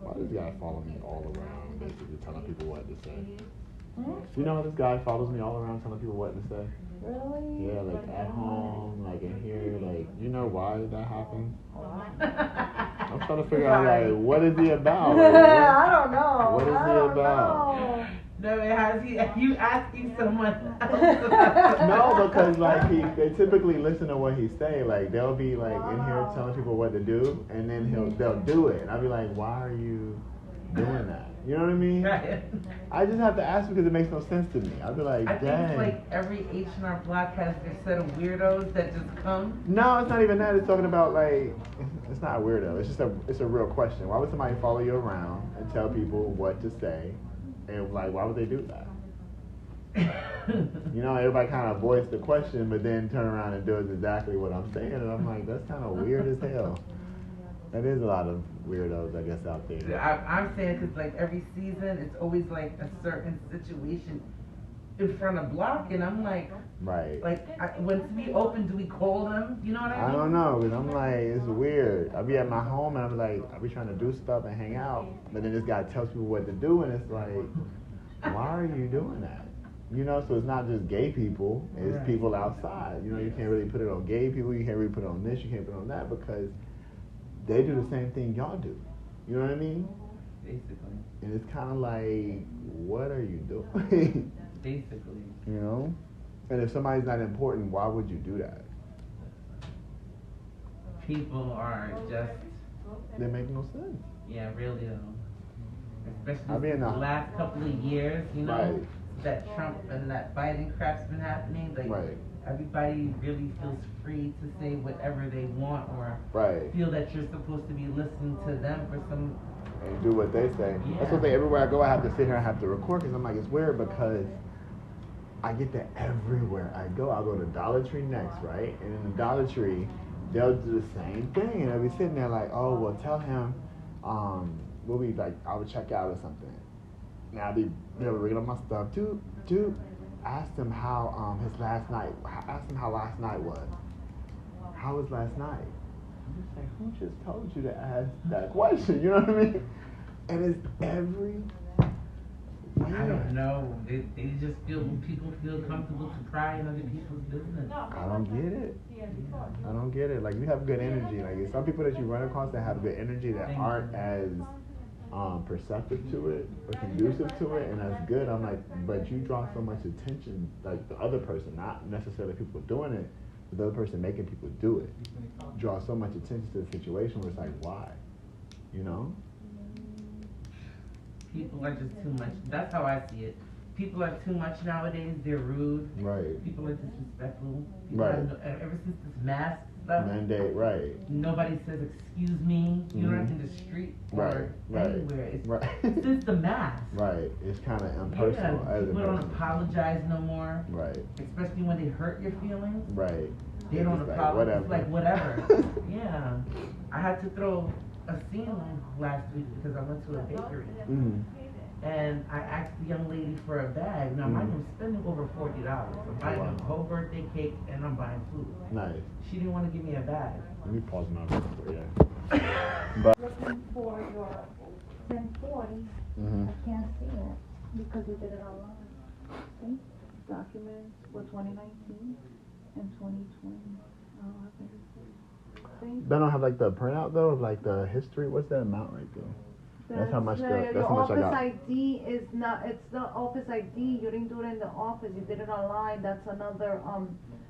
Why does this guy follow me all around, basically telling people what to say? Hmm? You know, this guy follows me all around telling people what to say. Really? Yeah, like at home, like in here, like you know why that happens? I'm trying to figure out like what is he about? Like, I don't know. What is I he don't about? know. No, has he? You asking someone else? No, because like they typically listen to what he say. Like they'll be like in here telling people what to do, and then they'll do it, and I'll be like, why are you doing that? You know what I mean? Right. I just have to ask because it makes no sense to me. I'll be like, I think dang. it's like every H&R Block has their set of weirdos that just come. No, it's not even that. It's talking about like, it's not a weirdo. It's just it's a real question. Why would somebody follow you around and tell people what to say, and like, why would they do that? You know, everybody kind of avoids the question, but then turn around and does exactly what I'm saying, and I'm like, that's kind of weird as hell. There is a lot of weirdos, I guess, out there. I'm saying because like every season, it's always like a certain situation in front of Block, and I'm like, Right. like when we open, do we call them? You know what I mean? I don't know, because I'm like, it's weird. I'll be at my home and I'm like, I'll be trying to do stuff and hang out, but then this guy tells people what to do, and it's like, why are you doing that? You know, so it's not just gay people, it's Right. people outside. You know, you can't really put it on gay people, you can't really put it on this, you can't put it on that, because they do the same thing y'all do. You know what I mean? Basically. And it's kind of like, what are you doing? Basically. You know? And if somebody's not important, why would you do that? People are just, They make no sense. yeah, really though. I Especially mean, the last couple of years, you know, Right. that Trump and that Biden crap's been happening. Like, Right. everybody really feels free to say whatever they want or Right. feel that you're supposed to be listening to them for some. And do what they say. Yeah. That's what they, everywhere I go, I have to sit here and have to record, because I'm like, it's weird because I get that everywhere I go. I'll go to Dollar Tree next, right? And in the Dollar Tree, they'll do the same thing. And they'll be sitting there like, oh, well, tell him, we'll be like, I would check out or something. Now they'll ring up my stuff. Dude, ask him how his last night, ask him how last night was. How was last night? I'm just like, who just told you to ask that question? You know what I mean? And it's every I don't know. They just people feel comfortable to pry in other people's business. I don't get it. I don't get it. Like, you have good energy. Like, some people that you run across that have good energy that aren't as perceptive to it or conducive to it, and that's good. I'm like, but you draw so much attention, like the other person, not necessarily people doing it, but the other person making people do it, draw so much attention to the situation where it's like, why? You know? People are just too much. That's how I see it. People are too much nowadays. They're rude. Right. People are disrespectful. People Right. Ever since this mask stuff, Mandate, right. nobody says excuse me. You know, Mhm. in the street or Right. anywhere. It's Right. since the mask. Right. It's kind of impersonal. Yeah, as a people don't person. apologize no more. Right. Especially when they hurt your feelings. Right. They It's don't like, apologize. It's whatever. like whatever. Yeah. I had to throw a scene last week because I went to a bakery. Mm-hmm. And I asked the young lady for a bag. Now, mind you, I'm spending over $40. I'm buying wow. a whole birthday cake and I'm buying food. Nice. She didn't want to give me a bag. Let me pause my record, yeah. But Looking for your 1040. mm-hmm. I can't see it because you did it online. See? Documents for 2019 and 2020. I don't have anything. See? They don't have like the printout though of like the history. What's that amount right there? That's how much your that's how much I office got. ID is not. It's the office ID. You didn't do it in the office. You did it online. That's another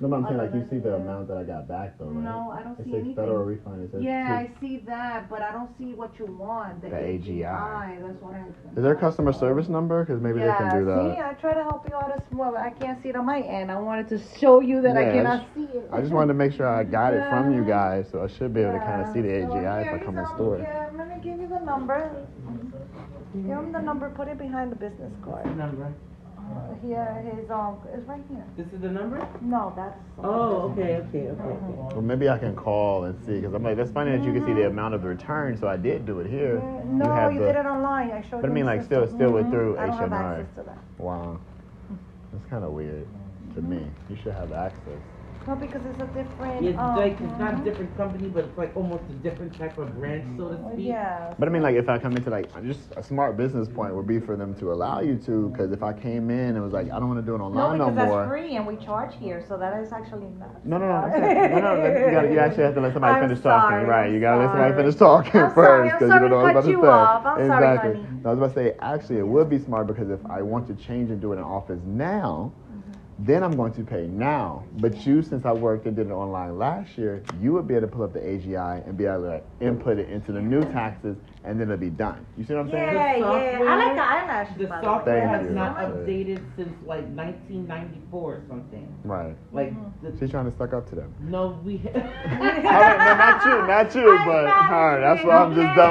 No, but I'm saying like you see the Yeah. amount that I got back though, right? No, I don't it see says anything. federal refund. It says Yeah, I see that, but I don't see what you want. The AGI. That's what I. Is there a customer service number? Because maybe they can do that. See, I try to help you out as well. I can't see it on my end. I wanted to show you that I Yeah, cannot see it. I just wanted to make sure I got it from you guys, so I should be able to kind of see the Yeah, so AGI here if I come you in go. store. Yeah, let me give you the number. Give him the number. Put it behind the business card. Number. Here, it's right here. This is the number? No, that's. Oh, okay. Well, maybe I can call and see, because I'm like, that's funny that you can see the amount of the return, so I did do it here. Yeah, no, have you the- did it online. I showed you. But I mean, in the like, system. still with through I don't have H&R. access to that. Wow. That's kind of weird to me. You should have access. No, because it's a different. It's like, it's not a different company, but it's like almost a different type of branch, so to speak. Yeah. But I mean, like, if I come into, like, just a smart business point would be for them to allow you to, because if I came in and was like, I don't want to do it No, online because more. that's free and we charge here, so that is actually not. No, you actually have to let somebody I'm finish sorry, talking, right? I'm You gotta let somebody sorry. finish talking I'm first, sorry, I'm because you sorry don't know to what I was cut you about to say. off. I'm sorry, Exactly. honey. No, I was about to say, actually, it would be smart because if I want to change and do it in office now, then I'm going to pay now. But you, since I worked and did it online last year, you would be able to pull up the AGI and be able to input it into the new taxes, and then it'll be done. You see what I'm saying? Yeah, yeah. I like the The eyelashes, by the way. software Thank has you. not Yeah. updated since like 1994 or something. Right. Like, She's trying to suck up to them. no, we. All right, no, not you, I'm but her. That's why I'm just Spanish, done.